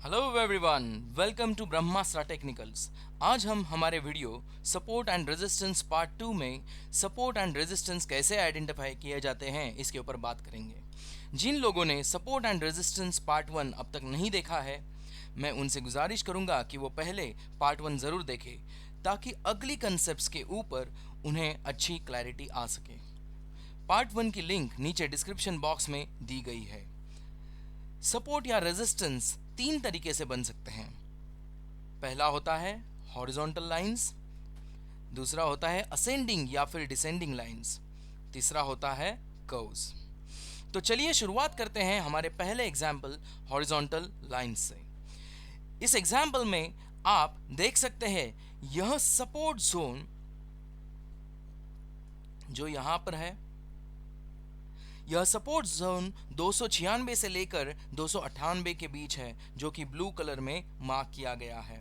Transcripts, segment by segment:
Hello everyone, welcome to Brahmastra technicals. आज हम हमारे video support and resistance part 2 में सपोर्ट एंड रेजिस्टेंस कैसे आइडेंटिफाई किए जाते हैं इसके ऊपर बात करेंगे। जिन लोगों ने सपोर्ट एंड रेजिस्टेंस पार्ट 1 अब तक नहीं देखा है, मैं उनसे गुजारिश करूंगा कि वो पहले पार्ट 1 ज़रूर देखें ताकि अगली कंसेप्ट्स के ऊपर उन्हें अच्छी क्लैरिटी आ सके। पार्ट 1 की लिंक नीचे डिस्क्रिप्शन बॉक्स में दी गई है। सपोर्ट या रेजिस्टेंस तीन तरीके से बन सकते हैं। पहला होता है हॉरिजॉन्टल लाइंस, दूसरा होता है असेंडिंग या फिर डिसेंडिंग लाइंस, तीसरा होता है कर्व्स। तो चलिए शुरुआत करते हैं हमारे पहले एग्जाम्पल हॉरिजॉन्टल लाइंस से। इस एग्जाम्पल में आप देख सकते हैं यह सपोर्ट जोन जो यहां पर है, यह सपोर्ट जोन 296 से लेकर 298 के बीच है, जो कि ब्लू कलर में मार्क किया गया है।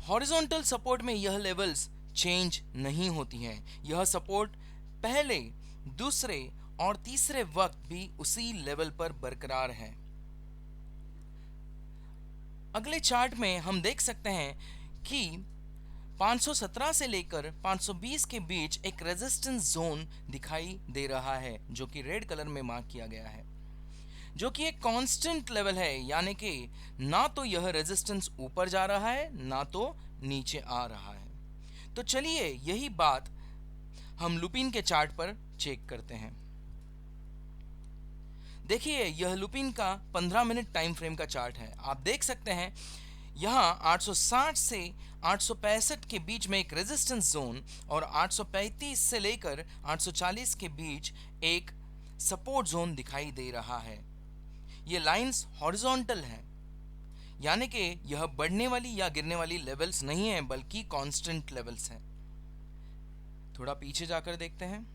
हॉरिजॉन्टल सपोर्ट में यह लेवल्स चेंज नहीं होती हैं। यह सपोर्ट पहले, दूसरे और तीसरे वक्त भी उसी लेवल पर बरकरार है। अगले चार्ट में हम देख सकते हैं कि 517 से लेकर 520 के बीच एक रेजिस्टेंस जोन दिखाई दे रहा है, जो कि रेड कलर में मार्क किया गया है, जो कि एक कांस्टेंट लेवल है, यानी कि ना तो यह रेजिस्टेंस ऊपर जा रहा है ना तो नीचे आ रहा है। तो चलिए यही बात हम लुपिन के चार्ट पर चेक करते हैं। देखिए यह लुपिन का 15 मिनट टाइम फ्रेम का चार्ट है। आप देख सकते हैं यहाँ 860 से 865 के बीच में एक रेजिस्टेंस जोन और 835 से लेकर 840 के बीच एक सपोर्ट जोन दिखाई दे रहा है। ये लाइंस हॉरिजॉन्टल है, यानी कि यह बढ़ने वाली या गिरने वाली लेवल्स नहीं है, बल्कि कांस्टेंट लेवल्स हैं। थोड़ा पीछे जाकर देखते हैं।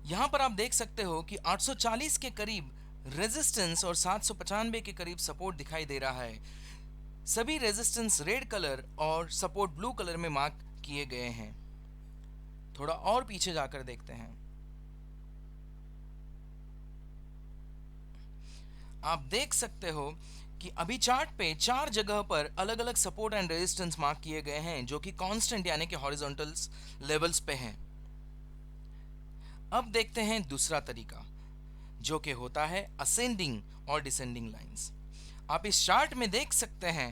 यहां पर आप देख सकते हो कि 840 के करीब रेजिस्टेंस और 795 के करीब सपोर्ट दिखाई दे रहा है। सभी रेजिस्टेंस रेड कलर और सपोर्ट ब्लू कलर में मार्क किए गए हैं। थोड़ा और पीछे जाकर देखते हैं। आप देख सकते हो कि अभी चार्ट पे 4 जगह पर अलग अलग सपोर्ट एंड रेजिस्टेंस मार्क किए गए हैं, जो कि कांस्टेंट यानी कि हॉरिजॉन्टल लेवल्स पे हैं। अब देखते हैं दूसरा तरीका, जो कि होता है असेंडिंग और डिसेंडिंग लाइंस। आप इस चार्ट में देख सकते हैं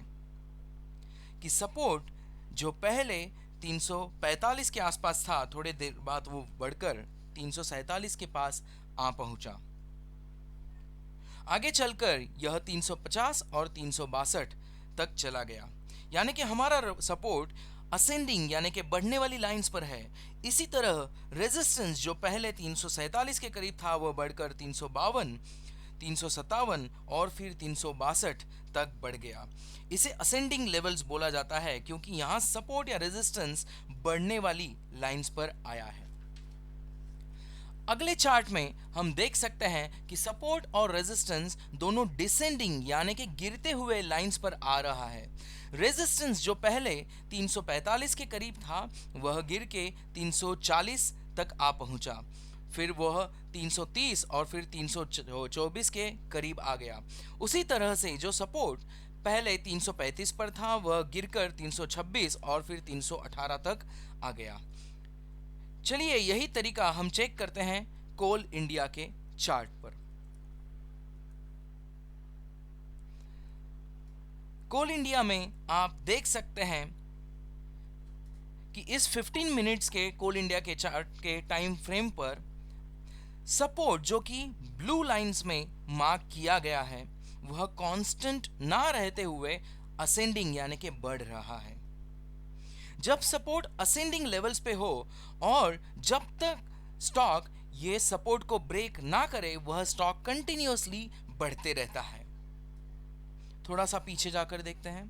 कि सपोर्ट जो पहले 345 के आसपास था, थोड़ी देर बाद वो बढ़कर 347 के पास आ पहुंचा। आगे चलकर यह 350 और 362 तक चला गया, यानी कि हमारा सपोर्ट असेंडिंग यानी कि बढ़ने वाली लाइंस पर है। इसी तरह रेजिस्टेंस जो पहले 347 के करीब था, वह बढ़कर 352, 357 और फिर 362 तक बढ़ गया। इसे असेंडिंग लेवल्स बोला जाता है, क्योंकि यहाँ सपोर्ट या रेजिस्टेंस बढ़ने वाली लाइंस पर आया है। अगले चार्ट में हम देख सकते हैं कि सपोर्ट और रेजिस्टेंस दोनों डिसेंडिंग यानी कि गिरते हुए लाइंस पर आ रहा है। रेजिस्टेंस जो पहले 345 के करीब था, वह गिर के 340 तक आ पहुंचा, फिर वह 330 और फिर 324 के करीब आ गया। उसी तरह से जो सपोर्ट पहले 335 पर था, वह गिरकर 326 और फिर 318 तक आ गया। चलिए यही तरीका हम चेक करते हैं कोल इंडिया के चार्ट पर। कोल इंडिया में आप देख सकते हैं कि इस 15 मिनट्स के कोल इंडिया के चार्ट के टाइम फ्रेम पर सपोर्ट जो कि ब्लू लाइंस में मार्क किया गया है, वह कांस्टेंट ना रहते हुए असेंडिंग यानी कि बढ़ रहा है। जब सपोर्ट असेंडिंग लेवल्स पे हो और जब तक स्टॉक ये सपोर्ट को ब्रेक ना करे, वह स्टॉक कंटिन्यूअसली बढ़ते रहता है। थोड़ा सा पीछे जाकर देखते हैं।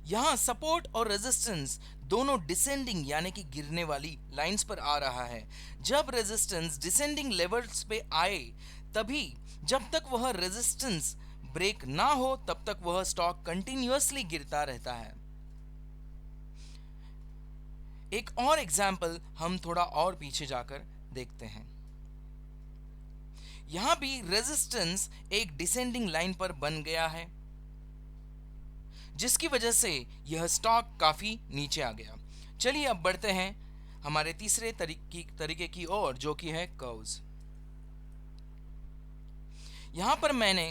यहां सपोर्ट और रेजिस्टेंस दोनों डिसेंडिंग यानी कि गिरने वाली लाइंस पर आ रहा है। जब रेजिस्टेंस डिसेंडिंग लेवल्स पे आए, तभी जब तक वह रेजिस्टेंस ब्रेक ना हो, तब तक वह स्टॉक कंटिन्यूअसली गिरता रहता है। एक और एग्जाम्पल हम थोड़ा और पीछे जाकर देखते हैं। यहां भी रेजिस्टेंस एक डिसेंडिंग लाइन पर बन गया है, जिसकी वजह से यह स्टॉक काफी नीचे आ गया। चलिए अब बढ़ते हैं हमारे तीसरे तरीके की ओर, जो कि है कर्व्स। यहां पर मैंने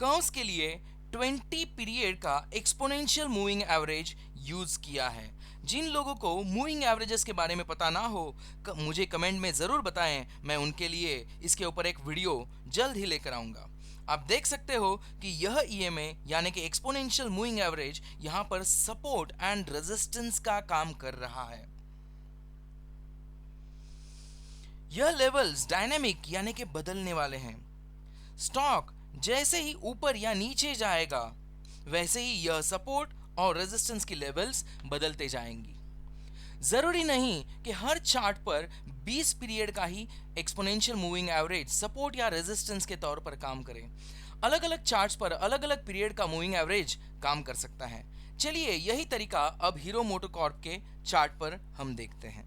कर्व्स के लिए 20 पीरियड का एक्सपोनेंशियल मूविंग एवरेज यूज किया है। जिन लोगों को मूविंग एवरेजेस के बारे में पता ना हो, मुझे कमेंट में जरूर बताएं, मैं उनके लिए इसके ऊपर एक वीडियो जल्द ही लेकर आऊंगा। आप देख सकते हो कि यह ईएमए यानी कि एक्सपोनेंशियल मूविंग एवरेज यहां पर सपोर्ट एंड रेजिस्टेंस का काम कर रहा है। यह लेवल्स डायनामिक यानी कि बदलने वाले हैं। स्टॉक जैसे ही ऊपर या नीचे जाएगा, वैसे ही यह सपोर्ट और रेजिस्टेंस की लेवल्स बदलते जाएंगी। जरूरी नहीं कि हर चार्ट पर 20 पीरियड का ही एक्सपोनेंशियल मूविंग एवरेज सपोर्ट या रेजिस्टेंस के तौर पर काम करे। अलग अलग चार्ट्स पर अलग अलग पीरियड का मूविंग एवरेज काम कर सकता है। चलिए यही तरीका अब हीरो मोटोकॉर्प के चार्ट पर हम देखते हैं।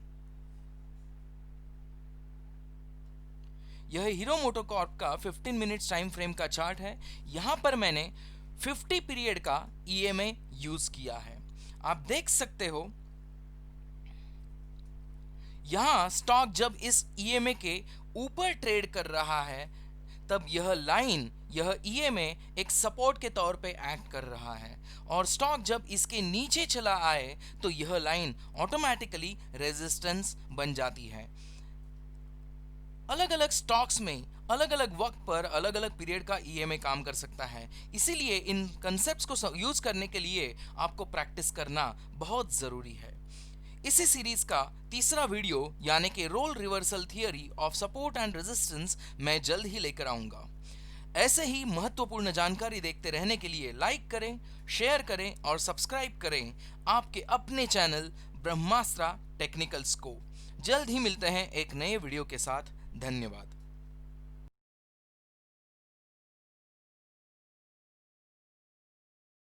यह हीरो मोटोकॉर्प का 15 मिनट्स टाइम फ्रेम का चार्ट है। यहां पर मैंने 50 पीरियड का ईएमए यूज किया है। आप देख सकते हो यहां स्टॉक जब इस ईएमए के ऊपर ट्रेड कर रहा है, तब यह लाइन, यह ईएमए एक सपोर्ट के तौर पे एक्ट कर रहा है, और स्टॉक जब इसके नीचे चला आए तो यह लाइन ऑटोमेटिकली रेजिस्टेंस बन जाती है। अलग अलग स्टॉक्स में अलग अलग वक्त पर अलग अलग पीरियड का ईएमए काम कर सकता है, इसीलिए इन कंसेप्ट्स को यूज करने के लिए आपको प्रैक्टिस करना बहुत जरूरी है। इसी सीरीज का तीसरा वीडियो यानी कि role reversal theory of support and resistance मैं जल्द ही लेकर आऊंगा। ऐसे ही महत्वपूर्ण जानकारी देखते रहने के लिए लाइक करें, शेयर करें और सब्सक्राइब करें आपके अपने चैनल ब्रह्मास्त्र टेक्निकल्स को। जल्द ही मिलते हैं एक नए वीडियो के साथ। धन्यवाद।